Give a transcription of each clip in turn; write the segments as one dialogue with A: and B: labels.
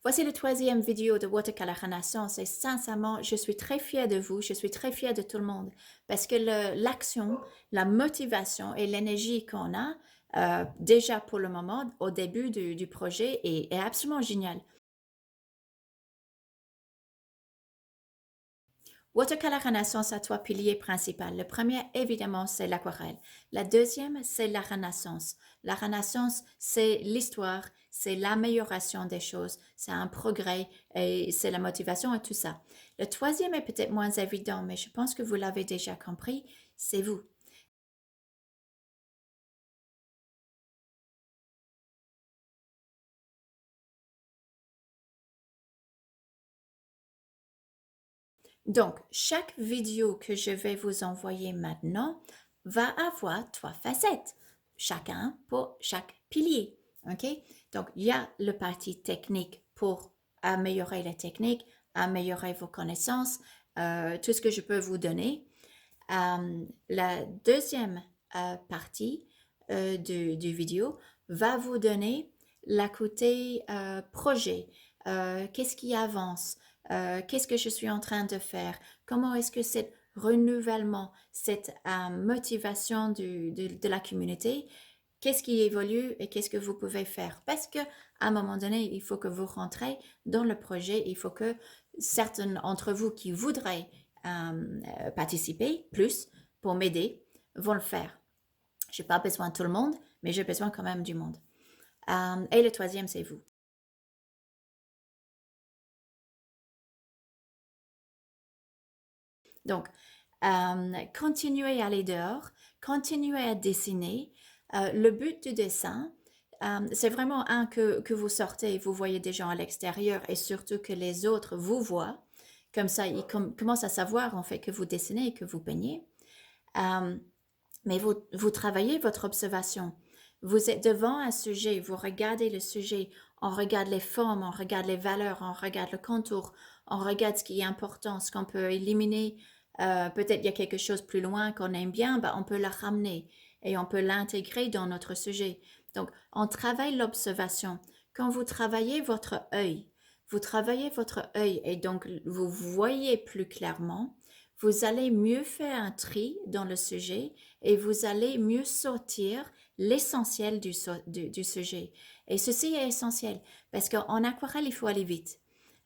A: Voici le troisième vidéo de Watercolor Renaissance et sincèrement, je suis très fière de vous, je suis très fière de tout le monde parce que l'action, la motivation et l'énergie qu'on a déjà pour le moment au début du projet est absolument génial. Watercolor Renaissance a trois piliers principaux. Le premier, évidemment, c'est l'aquarelle. La deuxième, c'est la Renaissance. La Renaissance, c'est l'histoire, c'est l'amélioration des choses, c'est un progrès et c'est la motivation et tout ça. Le troisième est peut-être moins évident, mais je pense que vous l'avez déjà compris, c'est vous. Donc, chaque vidéo que je vais vous envoyer maintenant va avoir trois facettes, chacun pour chaque pilier. OK? Donc, il y a le parti technique pour améliorer la technique, améliorer vos connaissances, tout ce que je peux vous donner. La deuxième partie du vidéo va vous donner la côté projet. Qu'est-ce qui avance? Qu'est-ce que je suis en train de faire? Comment est-ce que cet renouvellement, cette motivation de la communauté, qu'est-ce qui évolue et qu'est-ce que vous pouvez faire? Parce que à un moment donné, il faut que vous rentrez dans le projet, il faut que certains d'entre vous qui voudraient participer plus pour m'aider vont le faire. Je n'ai pas besoin de tout le monde, mais j'ai besoin quand même du monde. Et le troisième, c'est vous. Donc, continuez à aller dehors, continuez à dessiner. Le but du dessin, c'est vraiment que vous sortez, vous voyez des gens à l'extérieur et surtout que les autres vous voient. Comme ça, ils commencent à savoir en fait que vous dessinez et que vous peignez. Mais vous travaillez votre observation. Vous êtes devant un sujet, vous regardez le sujet, on regarde les formes, on regarde les valeurs, on regarde le contour, on regarde ce qui est important, ce qu'on peut éliminer. Peut-être il y a quelque chose plus loin qu'on aime bien, ben on peut le ramener et on peut l'intégrer dans notre sujet. Donc, on travaille l'observation. Quand vous travaillez votre œil, vous travaillez votre œil et donc vous voyez plus clairement, vous allez mieux faire un tri dans le sujet et vous allez mieux sortir l'essentiel du sujet. Et ceci est essentiel parce qu'en aquarelle, il faut aller vite.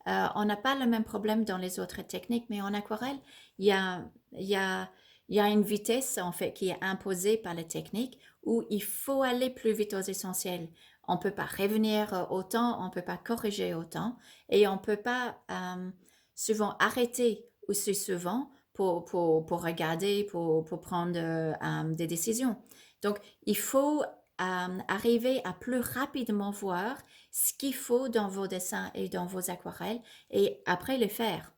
A: On n'a pas le même problème dans les autres techniques, mais en aquarelle, il y a, il y a, il y a une vitesse en fait qui est imposée par les techniques où il faut aller plus vite aux essentiels. On ne peut pas revenir autant, on ne peut pas corriger autant et on ne peut pas souvent arrêter aussi souvent pour regarder, pour prendre des décisions. Donc, il faut arriver à plus rapidement voir ce qu'il faut dans vos dessins et dans vos aquarelles et après le faire.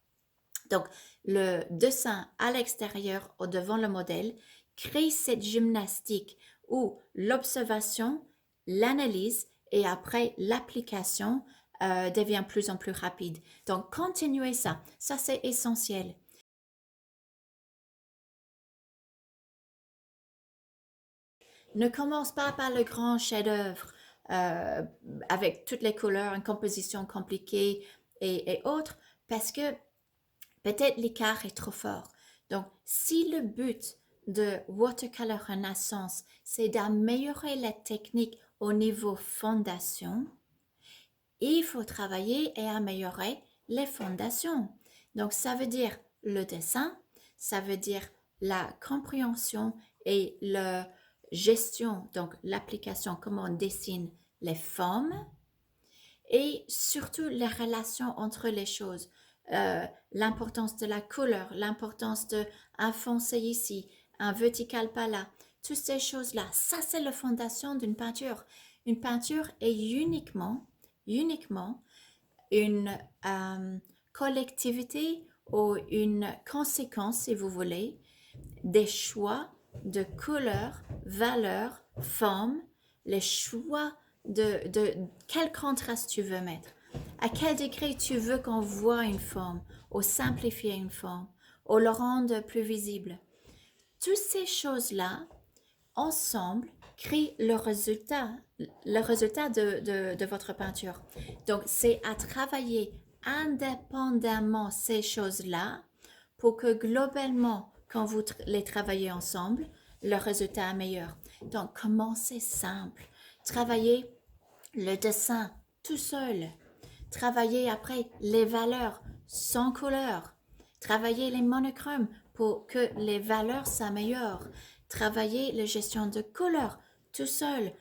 A: Donc, le dessin à l'extérieur ou devant le modèle crée cette gymnastique où l'observation, l'analyse et après l'application devient plus en plus rapide. Donc, continuez ça. Ça, c'est essentiel. Ne commence pas par le grand chef-d'œuvre euh, avec toutes les couleurs, une composition compliquée et autres, parce que peut-être l'écart est trop fort. Donc, si le but de Watercolor Renaissance, c'est d'améliorer la technique au niveau fondation, il faut travailler et améliorer les fondations. Donc, ça veut dire le dessin, ça veut dire la compréhension et la gestion, donc l'application, comment on dessine les formes et surtout les relations entre les choses. L'importance de la couleur, l'importance de un foncé ici, un vertical pas là. Toutes ces choses-là, ça c'est la fondation d'une peinture. Une peinture est uniquement une collectivité ou une conséquence, si vous voulez, des choix de couleurs, valeurs, formes, les choix de quel contraste tu veux mettre, à quel degré tu veux qu'on voit une forme, ou simplifier une forme, ou le rendre plus visible. Toutes ces choses-là, ensemble, crée le résultat de votre peinture. Donc, c'est à travailler indépendamment ces choses-là pour que globalement, quand vous les travaillez ensemble, le résultat est meilleur. Donc, commencez simple. Travaillez le dessin tout seul. Travaillez après les valeurs sans couleur. Travaillez les monochromes pour que les valeurs s'améliorent. Travaillez la gestion de couleurs tout seul.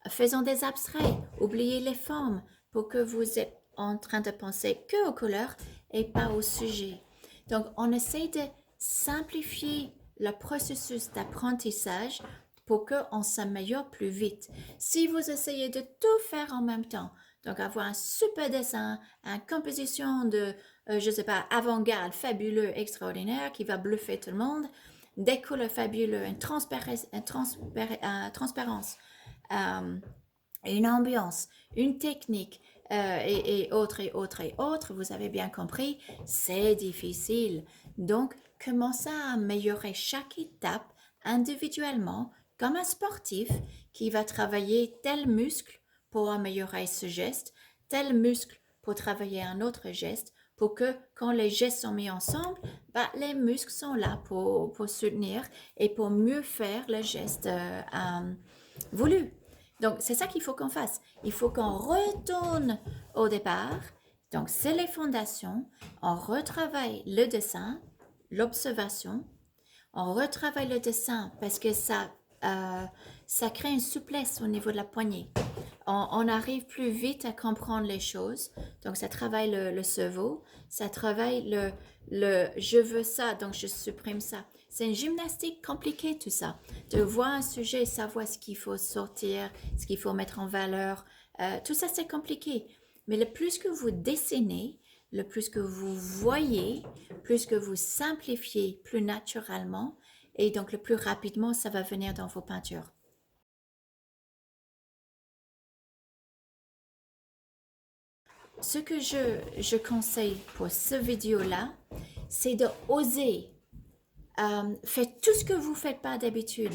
A: Faisons des abstraits. Oubliez les formes pour que vous êtes en train de penser que aux couleurs et pas au sujet. Donc, on essaie de simplifier le processus d'apprentissage pour qu'on s'améliore plus vite. Si vous essayez de tout faire en même temps, donc avoir un super dessin, une composition de, je ne sais pas, avant-garde, fabuleux, extraordinaire, qui va bluffer tout le monde, des couleurs fabuleuses, transparence, euh, une ambiance, une technique, et autres, et autres, et autres, vous avez bien compris, c'est difficile. Donc, commencez à améliorer chaque étape individuellement, comme un sportif qui va travailler tel muscle pour améliorer ce geste, tel muscle pour travailler un autre geste, pour que quand les gestes sont mis ensemble, bah, les muscles sont là pour soutenir et pour mieux faire le geste voulu. Donc, c'est ça qu'il faut qu'on fasse. Il faut qu'on retourne au départ. Donc, c'est les fondations. On retravaille le dessin, l'observation. On retravaille le dessin parce que ça crée une souplesse au niveau de la poignée. On arrive plus vite à comprendre les choses. Donc, ça travaille le cerveau, ça travaille le je veux ça, donc je supprime ça. C'est une gymnastique compliquée, tout ça. De voir un sujet, savoir ce qu'il faut sortir, ce qu'il faut mettre en valeur, tout ça, c'est compliqué. Mais le plus que vous dessinez, le plus que vous voyez, plus que vous simplifiez plus naturellement, et donc le plus rapidement, ça va venir dans vos peintures. Ce que je conseille pour ce vidéo-là, c'est de oser. Faites tout ce que vous ne faites pas d'habitude.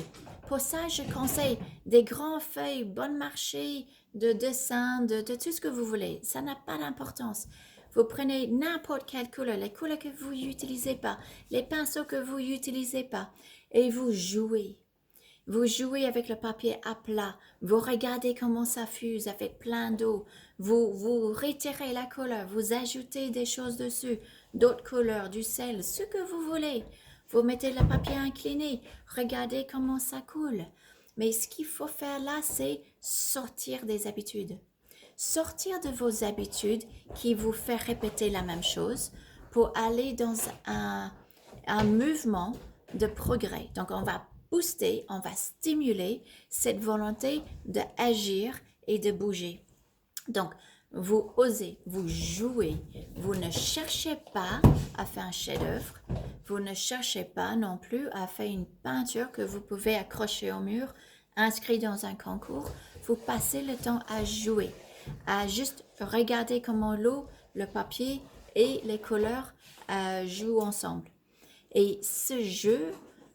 A: Pour ça, je conseille des grandes feuilles, bon marché, de dessin, de tout ce que vous voulez. Ça n'a pas d'importance. Vous prenez n'importe quelle couleur, les couleurs que vous n'utilisez pas, les pinceaux que vous n'utilisez pas, et vous jouez. Vous jouez avec le papier à plat, vous regardez comment ça fuse avec plein d'eau, vous retirez la couleur, vous ajoutez des choses dessus, d'autres couleurs, du sel, ce que vous voulez. Vous mettez le papier incliné, regardez comment ça coule. Mais ce qu'il faut faire là, c'est sortir des habitudes. Sortir de vos habitudes qui vous fait répéter la même chose pour aller dans un mouvement de progrès. Donc, on va booster, on va stimuler cette volonté d'agir et de bouger. Donc, vous osez, vous jouez, vous ne cherchez pas à faire un chef-d'œuvre, vous ne cherchez pas non plus à faire une peinture que vous pouvez accrocher au mur, inscrit dans un concours. Vous passez le temps à jouer, à juste regarder comment l'eau, le papier et les couleurs jouent ensemble. Et ce jeu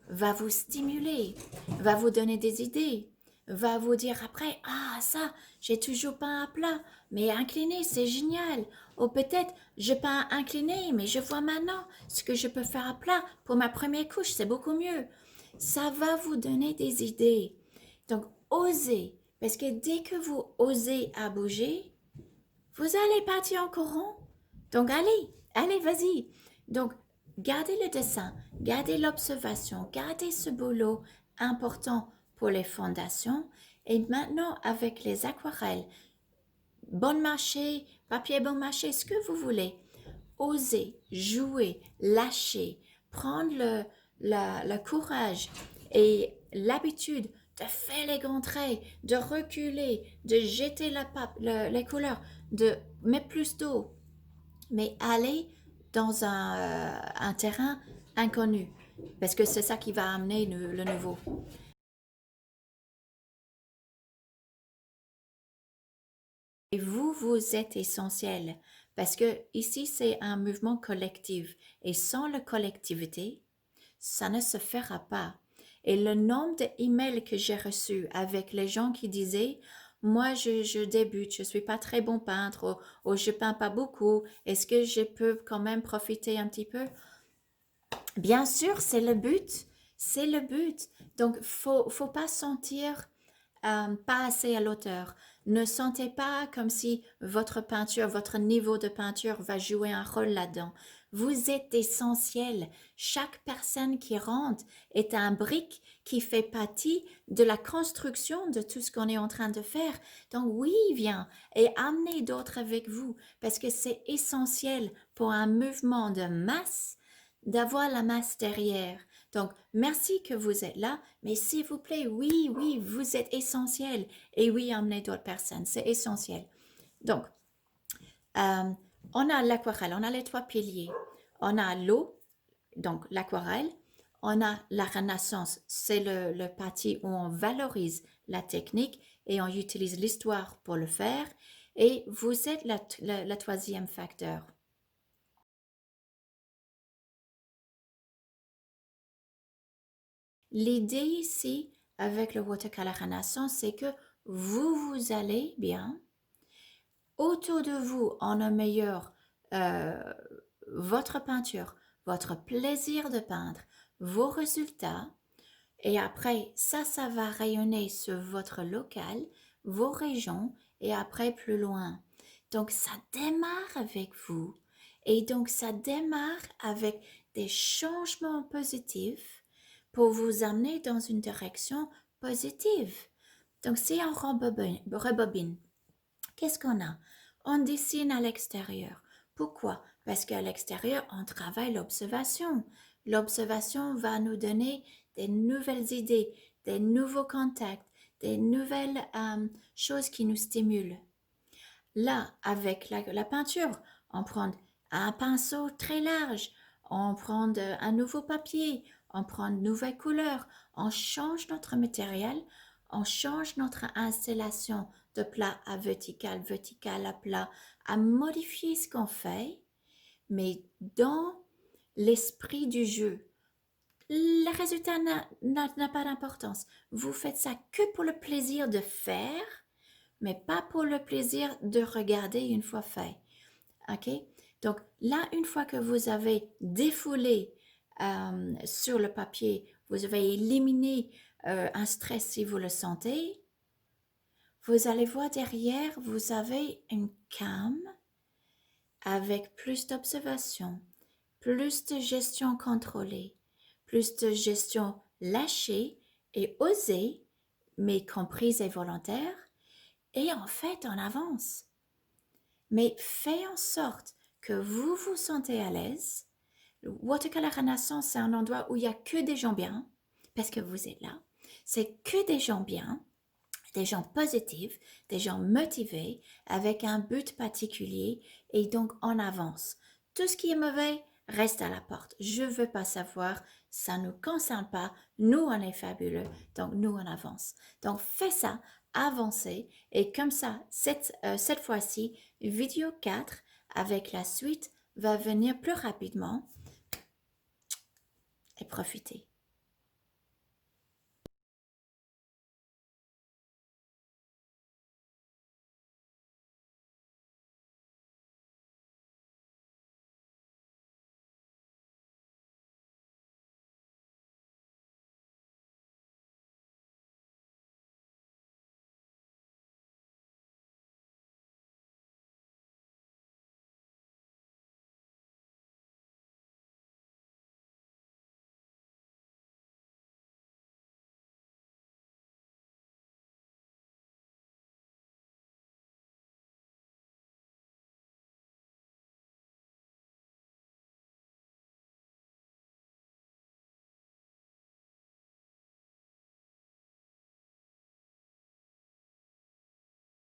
A: va vous stimuler, va vous donner des idées, va vous dire après, ah ça, j'ai toujours peint à plat, mais incliné, c'est génial. Ou peut-être, je peins incliné, mais je vois maintenant ce que je peux faire à plat pour ma première couche, c'est beaucoup mieux. Ça va vous donner des idées. Donc, osez, parce que dès que vous osez à bouger, vous allez partir en courant. Donc, allez, vas-y. Donc, gardez le dessin, gardez l'observation, gardez ce boulot important pour les fondations. Et maintenant, avec les aquarelles, bon marché, papier bon marché, ce que vous voulez, osez, jouer, lâcher, prendre le courage et l'habitude de faire les grands traits, de reculer, de jeter les couleurs, de mettre plus d'eau, mais aller dans un terrain inconnu, parce que c'est ça qui va amener le nouveau. Et vous êtes essentiel, parce que ici, c'est un mouvement collectif, et sans la collectivité, ça ne se fera pas. Et le nombre d'emails que j'ai reçus avec les gens qui disaient, moi, je débute, je suis pas très bon peintre, ou je peins pas beaucoup, est-ce que je peux quand même profiter un petit peu? Bien sûr, c'est le but. C'est le but. Donc, faut pas sentir pas assez à l'auteur. Ne sentez pas comme si votre peinture, votre niveau de peinture va jouer un rôle là-dedans. Vous êtes essentiel. Chaque personne qui rentre est un brique qui fait partie de la construction de tout ce qu'on est en train de faire. Donc oui, viens et amenez d'autres avec vous parce que c'est essentiel pour un mouvement de masse d'avoir la masse derrière. Donc, merci que vous êtes là, mais s'il vous plaît, oui, oui, vous êtes essentiel. Et oui, emmenez d'autres personnes, c'est essentiel. Donc, euh, on a l'aquarelle, on a les trois piliers. On a l'eau, donc l'aquarelle. On a la renaissance, c'est le parti où on valorise la technique et on utilise l'histoire pour le faire. Et vous êtes la troisième facteur. L'idée ici, avec le watercolor renaissance, c'est que vous allez bien. Autour de vous, on améliore euh, votre peinture, votre plaisir de peindre, vos résultats. Et après, ça va rayonner sur votre local, vos régions et après plus loin. Donc, ça démarre avec vous. Et donc, ça démarre avec des changements positifs pour vous amener dans une direction positive. Donc, si on rebobine, qu'est-ce qu'on a? On dessine à l'extérieur. Pourquoi? Parce qu'à l'extérieur, on travaille l'observation. L'observation va nous donner des nouvelles idées, des nouveaux contacts, des nouvelles choses qui nous stimulent. Là, avec la peinture, on prend un pinceau très large, on prend un nouveau papier, on prend de nouvelles couleurs, on change notre matériel, on change notre installation de plat à vertical, vertical à plat, à modifier ce qu'on fait, mais dans l'esprit du jeu. Le résultat n'a pas d'importance. Vous faites ça que pour le plaisir de faire, mais pas pour le plaisir de regarder une fois fait. OK? Donc là, une fois que vous avez défoulé sur le papier, vous avez éliminé un stress si vous le sentez, vous allez voir derrière, vous avez une cam avec plus d'observation, plus de gestion contrôlée, plus de gestion lâchée et osée, mais comprise et volontaire, et en fait, on avance. Mais faites en sorte que vous vous sentez à l'aise. Le Watercolor Renaissance, c'est un endroit où il n'y a que des gens bien, parce que vous êtes là. C'est que des gens bien, des gens positifs, des gens motivés, avec un but particulier, et donc on avance. Tout ce qui est mauvais reste à la porte. Je ne veux pas savoir, ça ne nous concerne pas. Nous, on est fabuleux, donc nous, on avance. Donc fais ça, avancez, et comme ça, cette fois-ci, vidéo 4 avec la suite va venir plus rapidement et profitez.